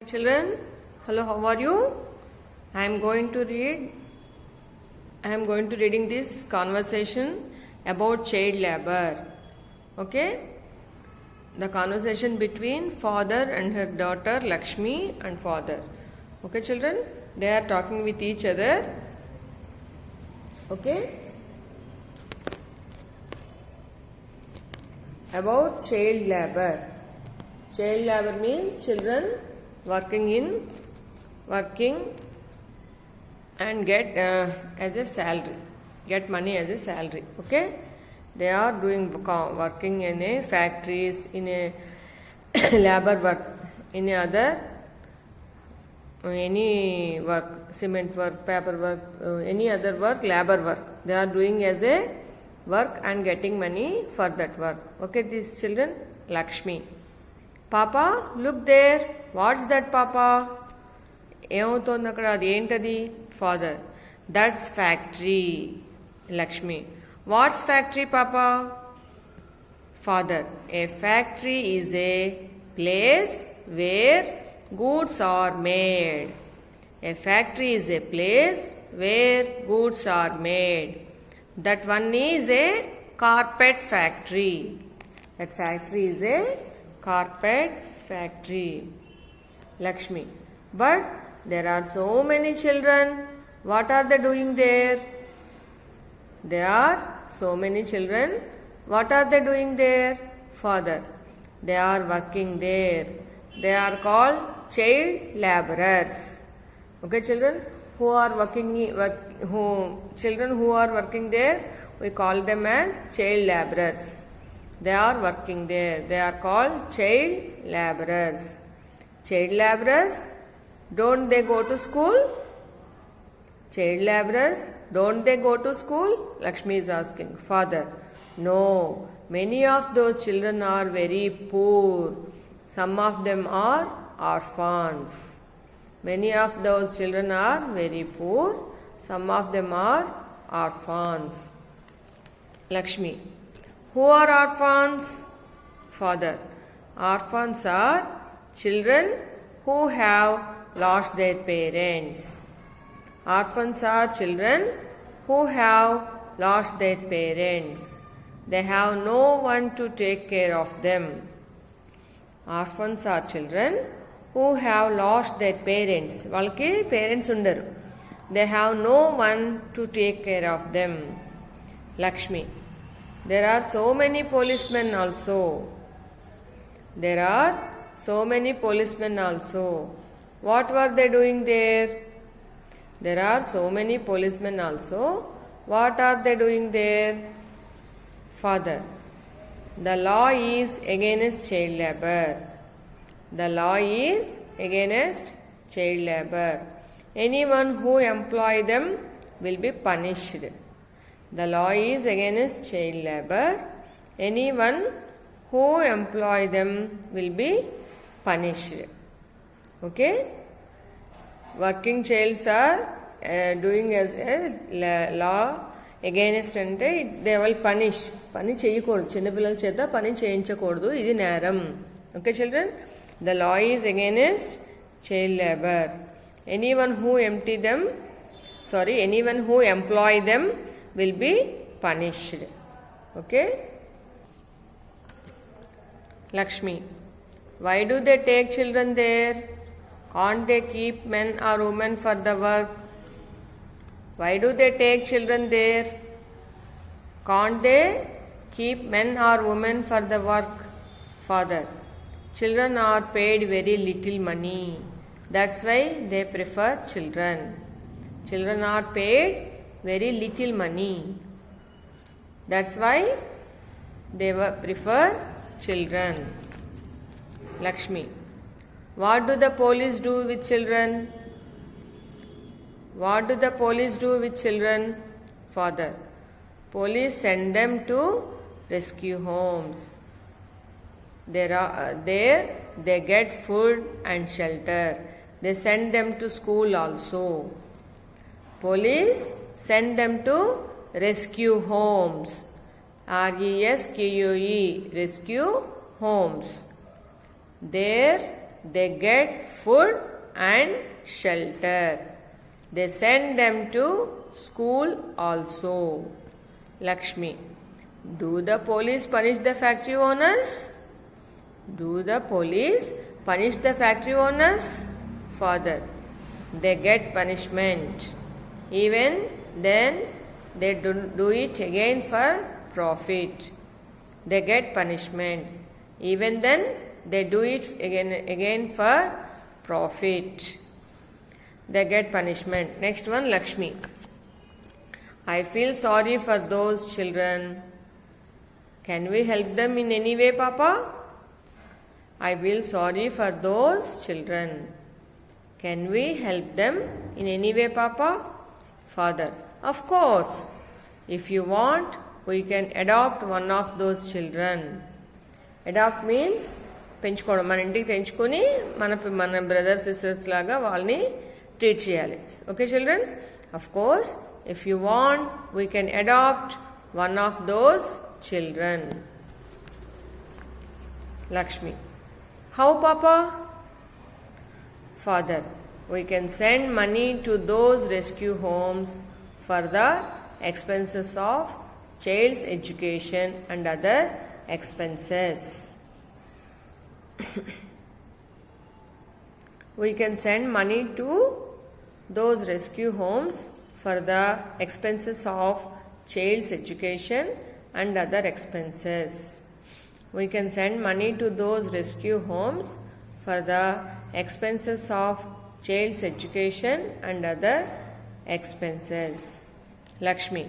Children, hello, how are you? I am going to reading this conversation about child labor. Okay? The conversation between father and her daughter Lakshmi and father. Okay, children? They are talking with each other. Okay? About child labor. Child labor means children working and get as a salary, get money as a salary. Okay, they are doing working in a factories, in a labor work, in other any work, cement work, paper work, any other work, labor work. They are doing as a work and getting money for that work. Okay, these children, Lakshmi. Papa, look there. What's that, Papa? ఏమవుతోంది అక్కడ? అది ఏంటది? Father. That's factory. Lakshmi. What's factory, పాపా? Father. A factory is a place where goods are made. A factory is a place where goods are made. That one is a carpet factory. That factory is a carpet factory. Lakshmi. But there are so many children. What are they doing there? There are so many children. What are they doing there? Father. They are working there. They are called child laborers. Okay, children who are children who are working there, we call them as child laborers. They are working there. They are called child laborers. Child laborers, don't they go to school? Child laborers, don't they go to school? Lakshmi is asking. Father, no. Many of those children are very poor. Some of them are orphans. Many of those children are very poor. Some of them are orphans. Lakshmi. Who are orphans? Father. Orphans are children who have lost their parents. Orphans are children who have lost their parents. They have no one to take care of them. Orphans are children who have lost their parents. వాళ్ళకి parents ఉండరు. They have no one to take care of them. Lakshmi. There are so many policemen also. There are so many policemen also. What were they doing there? There are so many policemen also. What are they doing there? Father. The law is against child labor. The law is against child labor. Anyone who employ them will be punished. The law is against child labor. Anyone who employ them will be punished. Okay? Working childs are doing as a law against అంటే they will punish. పని చేయకూడదు. చిన్నపిల్లల చేత పని చేయించకూడదు. ఇది నేరం. Okay, children? The law is against child labor. Anyone who employ them will be punished. Okay? Lakshmi. Why do they take children there? Can't they keep men or women for the work? Why do they take children there? Can't they keep men or women for the work? Father. Children are paid very little money. That's why they prefer children. Children are paid very little money. That's why they prefer children. Lakshmi. What do the police do with children? What do the police do with children? Father. Police send them to rescue homes. There they get food and shelter. They send them to school also. Police send them to rescue homes. RESQUE, rescue homes. There they get food and shelter. They send them to school also. Lakshmi. Do the police punish the factory owners? Do the police punish the factory owners? Father. They get punishment. Even then, they do it again for profit. They get punishment. Even then, they do it again for profit. They get punishment. Next one, Lakshmi. I feel sorry for those children. Can we help them in any way, Papa? I feel sorry for those children. Can we help them in any way, Papa? Father. Of course. If you want, we can adopt one of those children. Adopt means పెంచుకోవడం, మన ఇంటికి తెంచుకొని మన brothers sisters లాగా వాళ్ళని treat చేయాలి. Okay children? Of course if you want we can adopt one of those children. Lakshmi. How, Papa? Father. We can send money to those rescue homes for the expenses of child's education and other expenses. We can send money to those rescue homes for the expenses of child's education and other expenses. We can send money to those rescue homes for the expenses of child's education and other expenses. Lakshmi.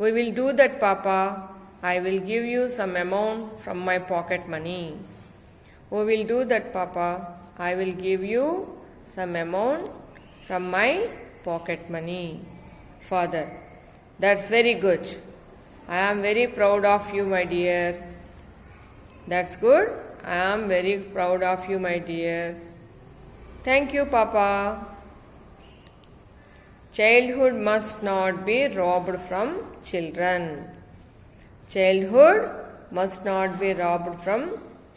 We will do that, Papa. I will give you some amount from my pocket money. We will do that, Papa. I will give you some amount from my pocket money. Father. That's very good. I am very proud of you, my dear. That's good. I am very proud of you, my dear. Thank you, Papa. Childhood must not be robbed from children. Childhood must not be robbed from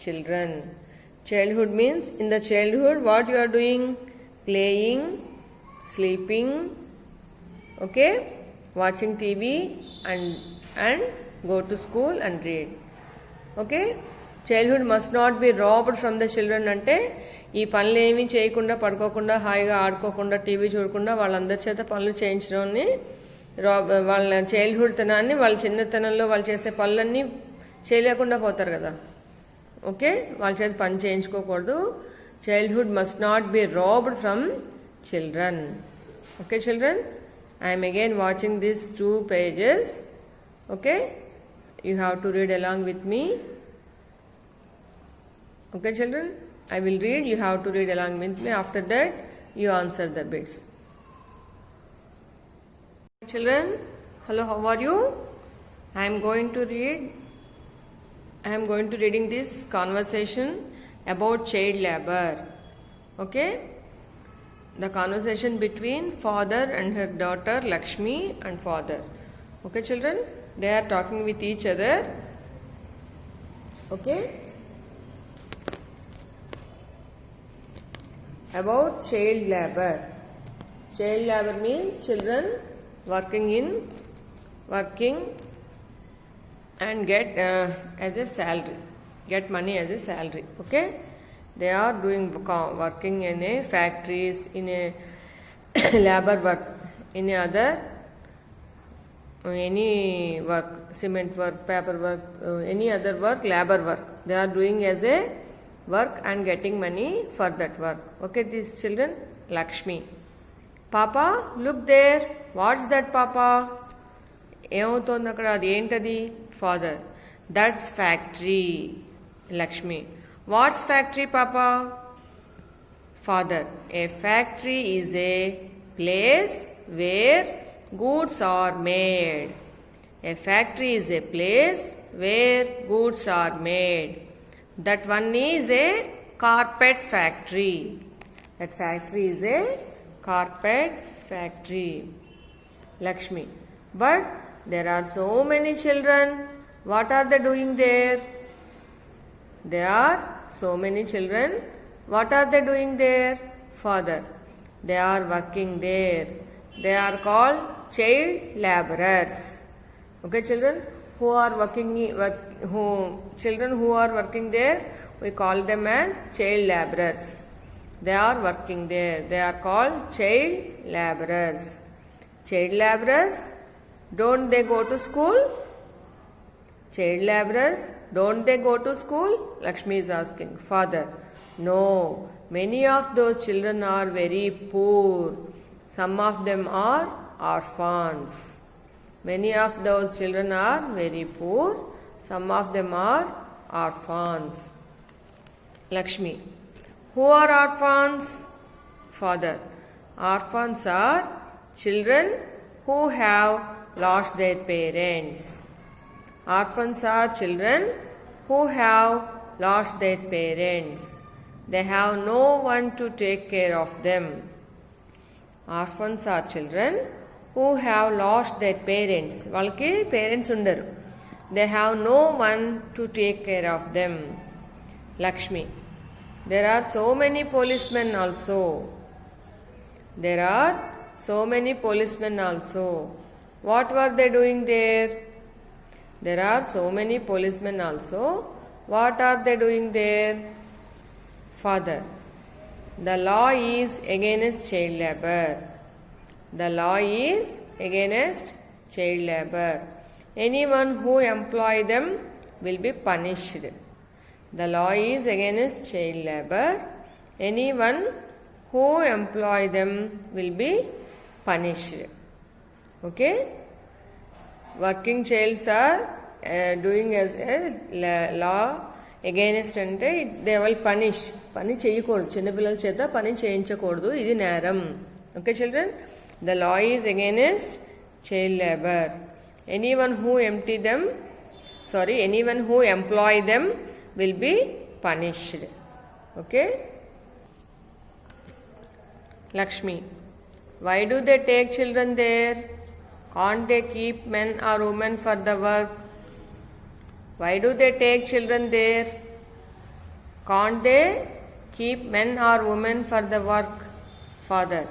children. Childhood means in the childhood what you are doing? Playing, sleeping, okay, watching TV and go to school and read. Okay? Childhood must not be robbed from the children అంటే ఈ పనులు ఏమీ చేయకుండా పడుకోకుండా హాయిగా ఆడుకోకుండా TV చూడకుండా వాళ్ళందరి చేత పనులు చేయించడాన్ని వాళ్ళ చైల్డ్హుడ్ తనాన్ని వాళ్ళ చిన్నతనంలో వాళ్ళు చేసే పనులన్నీ చేయలేకుండా పోతారు కదా. ఓకే, వాళ్ళ చేత పని చేయించుకోకూడదు. Childhood must not be robbed from children. Okay children, I'm again watching this 2 pages. Okay, you have to read along with me. Okay children, I will read, you have to read along with me. After that you answer the bits. Children, hello, how are you? I am going to reading this conversation about child labor. Okay, the conversation between father and her daughter Lakshmi and father. Okay children, they are talking with each other. Okay, about child labor. Child labor means children working and get as a salary, get money as a salary. Okay, they are doing working in a factories, in a labor work, in a other any work, cement work, paper work, any other work, labor work. They are doing as a work and getting money for that work. Okay, these children. Lakshmi. Papa, look there. What's that, Papa? ఏమవుతోంది అక్కడ, అది ఏంటది? Father. That's factory. Lakshmi. What's factory, Papa? Father. A factory is a place where goods are made. A factory is a place where goods are made. That one is a carpet factory. That factory is a carpet factory. Lakshmi. But there are so many children. What are they doing there? They are so many children. What are they doing there? Father. They are working there. They are called child laborers. Okay, children who are children who are working there, we call them as child laborers. They are working there. They are called child laborers. Child laborers, don't they go to school? Child laborers, don't they go to school? Lakshmi is asking. Father, no. Many of those children are very poor. Some of them are orphans. Many of those children are very poor. Some of them are orphans. Lakshmi, who are orphans? Father, orphans are children who have lost their parents. Orphans are children who have lost their parents. They have no one to take care of them. Orphans are children who have lost their parents. వాళ్ళకి parents ఉండరు. They have no one to take care of them. Lakshmi, there are so many policemen also. There are so many policemen also. What were they doing there? There are so many policemen also. What are they doing there? Father, the law is against child labor. The law is against child labor. Anyone who employ them will be punished. The law is against child labor. Anyone who employ them will be punished. Okay? Working childs are doing as a law against అంటే they will punish. పని చేయకూడదు, చిన్నపిల్లల చేత పని చేయించకూడదు, ఇది నేరం. Okay children, the law is against child labour. Anyone who employ them will be punished. Okay. Lakshmi, why do they take children there? Can't they keep men or women for the work? Why do they take children there? Can't they keep men or women for the work? Father,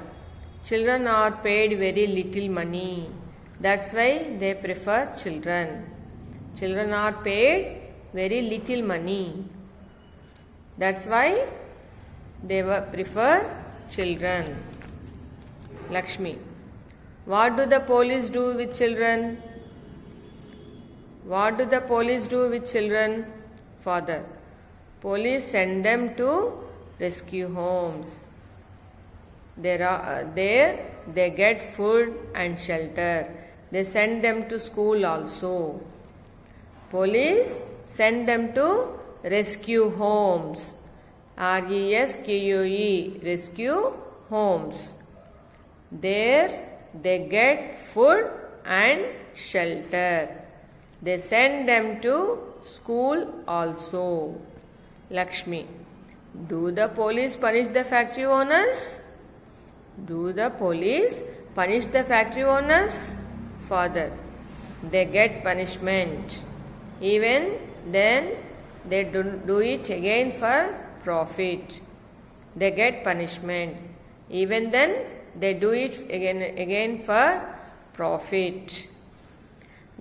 children are paid very little money. That's why they prefer children. Children are paid very little money. That's why they prefer children. Lakshmi, what do the police do with children? What do the police do with children? Father, police send them to rescue homes. There they get food and shelter. They send them to school also. Police send them to rescue homes. RESQUE, rescue homes. There they get food and shelter. They send them to school also. Lakshmi, do the police punish the factory owners? Do the police punish the factory owners? Father, they get punishment. Even then they do it again for profit. They get punishment. Even then they do it again for profit.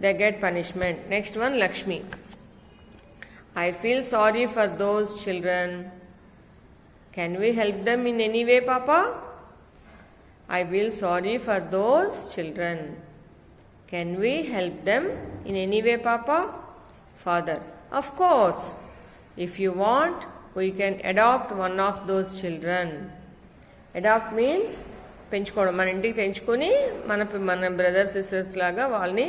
They get punishment. Next one, Lakshmi. I feel sorry for those children. Can we help them in any way, Papa? I feel sorry for those children. Can we help them in any way, Papa? Father, of course. If you want, we can adopt one of those children. Adopt means పెంచుకోవడం, మన ఇంటికి తెంచుకొని మన brother sisters లాగా వాళ్ళని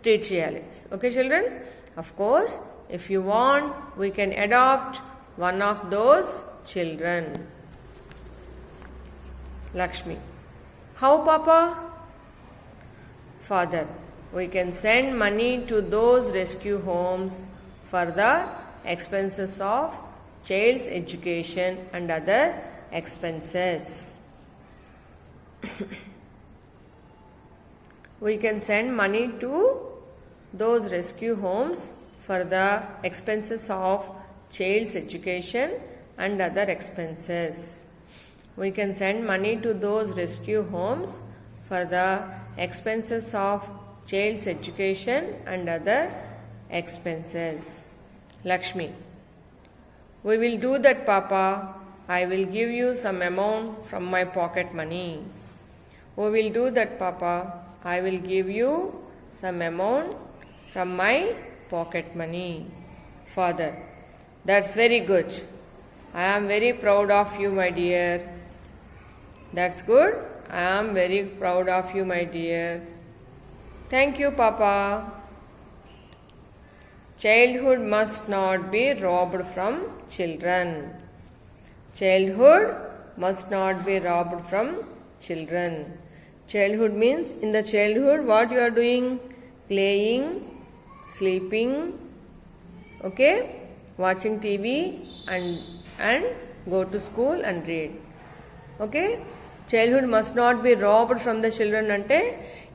treat చేయాలి. Okay children, of course if you want we can adopt one of those children. Lakshmi, how Papa? Father, we can send money to those rescue homes for the expenses of child's education and other expenses. We can send money to those rescue homes for the expenses of child's education and other expenses. We can send money to those rescue homes for the expenses of child's education and other expenses. Lakshmi. We will do that, Papa. I will give you some amount from my pocket money. We will do that, Papa. I will give you some amount from my pocket money. Father. That's very good. I am very proud of you, my dear. That's good. I am very proud of you, my dear. Thank you, Papa. Childhood must not be robbed from children. Childhood must not be robbed from children. Childhood means in the childhood what you are doing? Playing, sleeping, okay, watching TV and go to school and read. Okay? Childhood must not be robbed from the children అంటే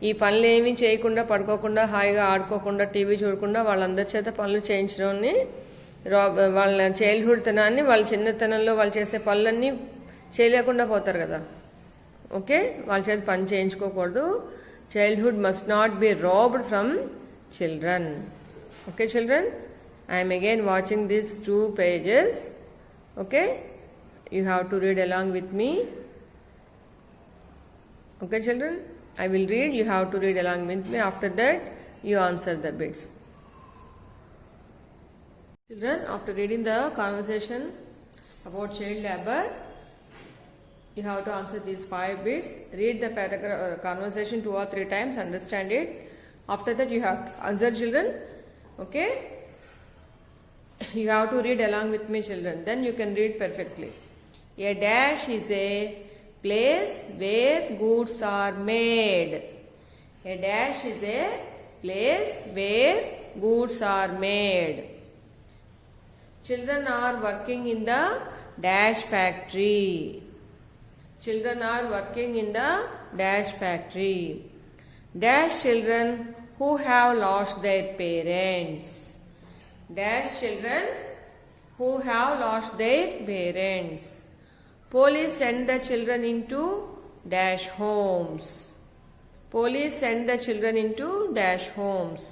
ఈ పనులు ఏమీ చేయకుండా పడుకోకుండా హాయిగా ఆడుకోకుండా TV చూడకుండా వాళ్ళందరి చేత పనులు చేయించడాన్ని వాళ్ళ చైల్డ్హుడ్ తనాన్ని వాళ్ళ చిన్నతనంలో వాళ్ళు చేసే పనులన్నీ చేయలేకుండా పోతారు కదా. ఓకే, వాళ్ళ చేత పని చేయించుకోకూడదు. Childhood must not be robbed from children. Okay children, I am again watching these 2 pages. Okay, you have to read along with me. Okay children, I will read, you have to read along with me. After that you answer the bits. Children, after reading the conversation about child labor, you have to answer these 5 bits. Read the paragraph conversation 2 or 3 times, understand it. After that you have to answer, children. Okay, you have to read along with me, children, then you can read perfectly. A dash is a place where goods are made. A dash is a place where goods are made. Children are working in the dash factory. Children are working in the dash factory. Dash children who have lost their parents. Dash children who have lost their parents. Police send the children into dash homes. Police send the children into dash homes.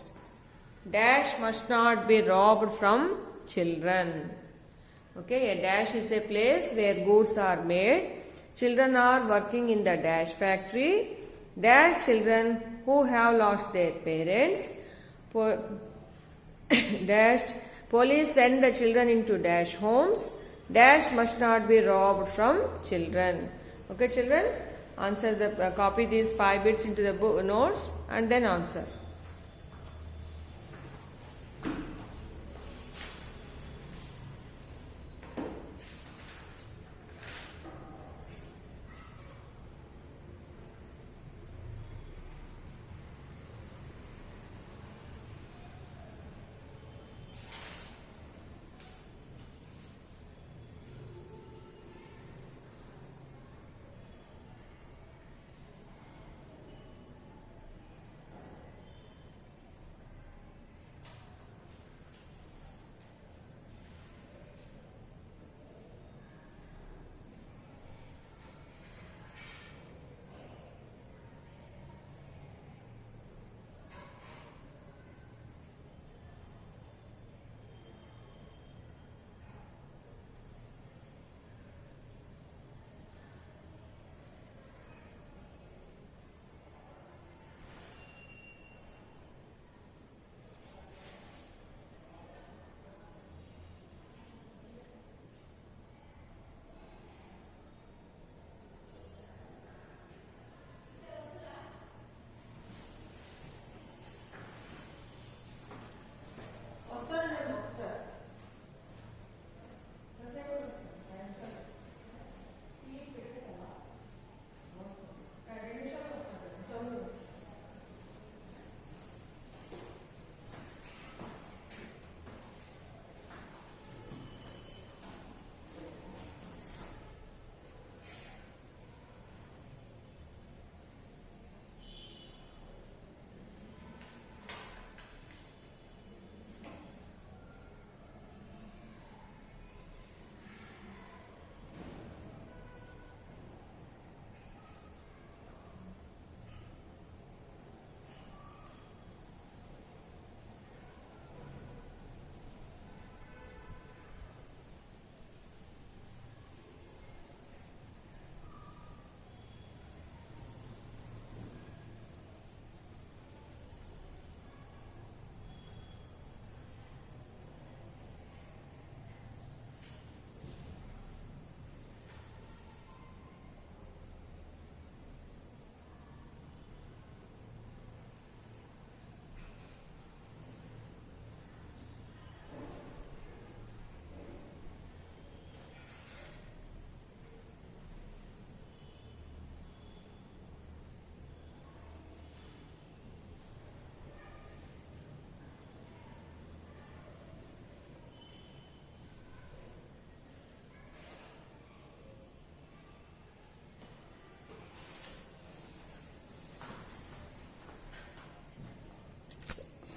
Dash must not be robbed from children. Okay, a dash is a place where goods are made. Children are working in the dash factory. Dash children who have lost their parents. Dash police send the children into dash homes. Dash must not be robbed from children. Okay children, answer the copy these 5 bits into the book notes and then answer.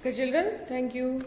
Okay, children, thank you.